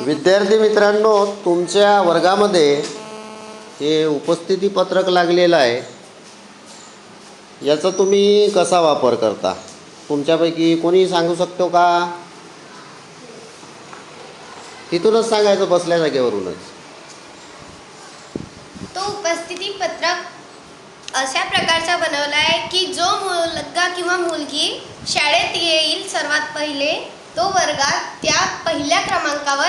विद्यार्थी मित्रांनो, तुमच्या वर्गामध्ये हे उपस्थिती पत्रक लागलेलं आहे, याचा तुम्ही कसा वापर करता? तुमच्यापैकी कोणी सांगू शकतो का? तिथूनच सांगायचं, बसल्या जागेवरूनच. तो उपस्थिती पत्रक अशा प्रकारचा बनवला आहे की जो मुलगा किंवा मुलगी शाळेत येईल सर्वात पहिले, तो वर्गात त्या पहिल्या क्रमांकावर